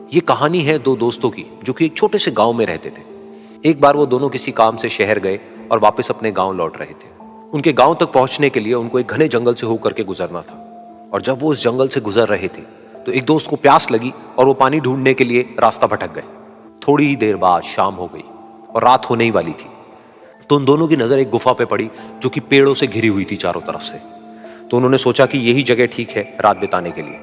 ये कहानी है दो दोस्तों की जो कि एक छोटे से गांव में रहते थे। एक बार वो दोनों किसी काम से शहर गए और वापस अपने गांव लौट रहे थे। उनके गांव तक पहुंचने के लिए उनको एक घने जंगल से होकर के गुजरना था और जब वो उस जंगल से गुजर रहे थे तो एक दोस्त को प्यास लगी और वो पानी ढूंढने के लिए रास्ता भटक गए। थोड़ी ही देर बाद शाम हो गई और रात होने ही वाली थी। तो उन दोनों की नजर एक गुफा पे पड़ी जो कि पेड़ों से घिरी हुई थी चारों तरफ से। तो उन्होंने सोचा कि यही जगह ठीक है रात बिताने के लिए।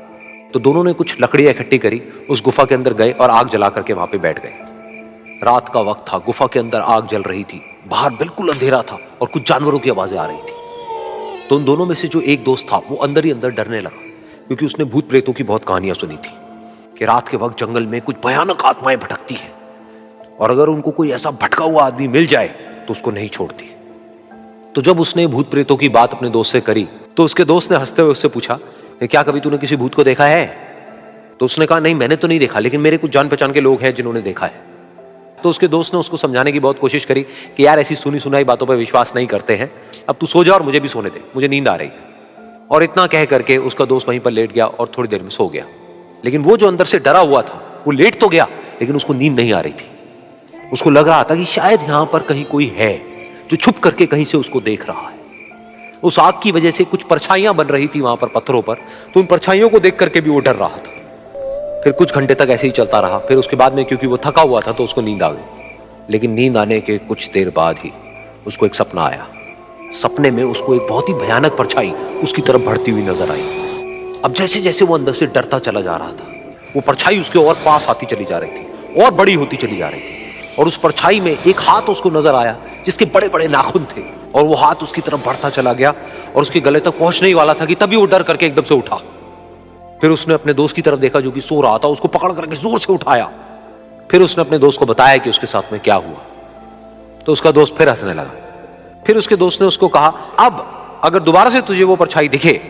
तो दोनों ने कुछ लकड़ियां इकट्ठी करी, उस गुफा के अंदर गए और आग जला करके वहां पे बैठ गए। रात का वक्त था, गुफा के अंदर आग जल रही थी, बाहर बिल्कुल अंधेरा था और कुछ जानवरों की आवाजें आ रही थी। तो उन दोनों में से जो एक दोस्त था वो अंदर ही अंदर डरने लगा, क्योंकि उसने भूत प्रेतों की बहुत कहानियां सुनी थी कि रात के वक्त जंगल में कुछ भयानक आत्माएं भटकती हैं और अगर उनको कोई ऐसा भटका हुआ आदमी मिल जाए तो उसको नहीं छोड़ती। तो जब उसने भूत प्रेतों की बात अपने दोस्त से करी तो उसके दोस्त ने हंसते हुए उससे पूछा, क्या कभी तूने किसी भूत को देखा है? तो उसने कहा, नहीं मैंने तो नहीं देखा, लेकिन मेरे कुछ जान पहचान के लोग हैं जिन्होंने देखा है। तो उसके दोस्त ने उसको समझाने की बहुत कोशिश करी कि यार ऐसी सुनी सुनाई बातों पर विश्वास नहीं करते हैं, अब तू सो जा और मुझे भी सोने दे, मुझे नींद आ रही है। और इतना कह करके उसका दोस्त वहीं पर लेट गया और थोड़ी देर में सो गया। लेकिन वो जो अंदर से डरा हुआ था वो लेट तो गया, लेकिन उसको नींद नहीं आ रही थी। उसको लग रहा था कि शायद यहां पर कहीं कोई है जो छुप करके कहीं से उसको देख रहा है। उस आग की वजह से कुछ परछाइयां बन रही थी वहां पर पत्थरों पर, तो उन परछाइयों को देख करके भी वो डर रहा था। फिर कुछ घंटे तक ऐसे ही चलता रहा। फिर उसके बाद में क्योंकि वो थका हुआ था तो उसको नींद आ गई। लेकिन नींद आने के कुछ देर बाद ही उसको एक सपना आया। सपने में उसको एक बहुत ही भयानक परछाई उसकी तरफ बढ़ती हुई नजर आई। अब जैसे जैसे वो अंदर से डरता चला जा रहा था, वो परछाई उसके और पास आती चली जा रही थी और बड़ी होती चली जा रही थी। और उस परछाई में एक हाथ उसको नजर आया जिसके बड़े बड़े नाखून थे, और वो हाथ उसकी तरफ बढ़ता चला गया और उसके गले तक पहुंचने ही वाला था कि तभी वो डर करके एकदम से उठा। फिर उसने अपने दोस्त की तरफ देखा जो कि सो रहा था, उसको पकड़ करके जोर से उठाया। फिर उसने अपने दोस्त को बताया कि उसके साथ में क्या हुआ। तो उसका दोस्त फिर हंसने लगा। फिर उसके दोस्त ने उसको कहा, अब अगर दोबारा से तुझे वो परछाई दिखे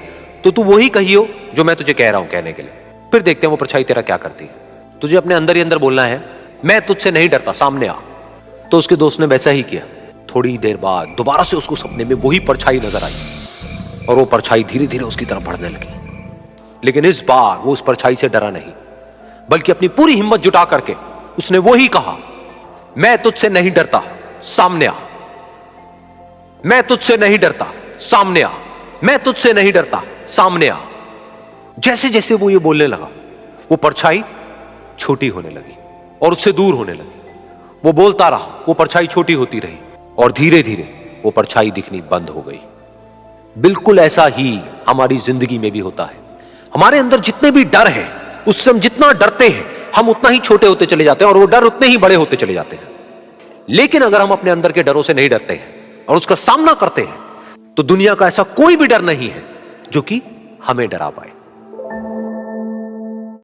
तो तू वही कहियो जो मैं तुझे कह रहा हूं कहने के लिए, फिर देखते हैं वो परछाई तेरा क्या करती है। तुझे अपने अंदर ही अंदर बोलना है, मैं तुझसे नहीं डरता, सामने आ। तो उसके दोस्त ने वैसा ही किया। थोड़ी देर बाद दोबारा से उसको सपने में वही परछाई नजर आई और वो परछाई धीरे धीरे उसकी तरफ बढ़ने लगी। लेकिन इस बार वो उस परछाई से डरा नहीं, बल्कि अपनी पूरी हिम्मत जुटा करके उसने वही कहा, मैं तुझसे नहीं डरता, सामने आ। मैं तुझसे नहीं डरता, सामने आ। मैं तुझसे नहीं डरता, सामने आ। जैसे जैसे वो ये बोलने लगा, वो परछाई छोटी होने लगी और उससे दूर होने लगी। वो बोलता रहा, वो परछाई छोटी होती रही और धीरे धीरे वो परछाई दिखनी बंद हो गई। बिल्कुल ऐसा ही हमारी जिंदगी में भी होता है। हमारे अंदर जितने भी डर हैं, उससे हम जितना डरते हैं हम उतना ही छोटे होते चले जाते हैं और वो डर उतने ही बड़े होते चले जाते हैं। लेकिन अगर हम अपने अंदर के डरों से नहीं डरते हैं और उसका सामना करते हैं तो दुनिया का ऐसा कोई भी डर नहीं है जो कि हमें डरा पाए।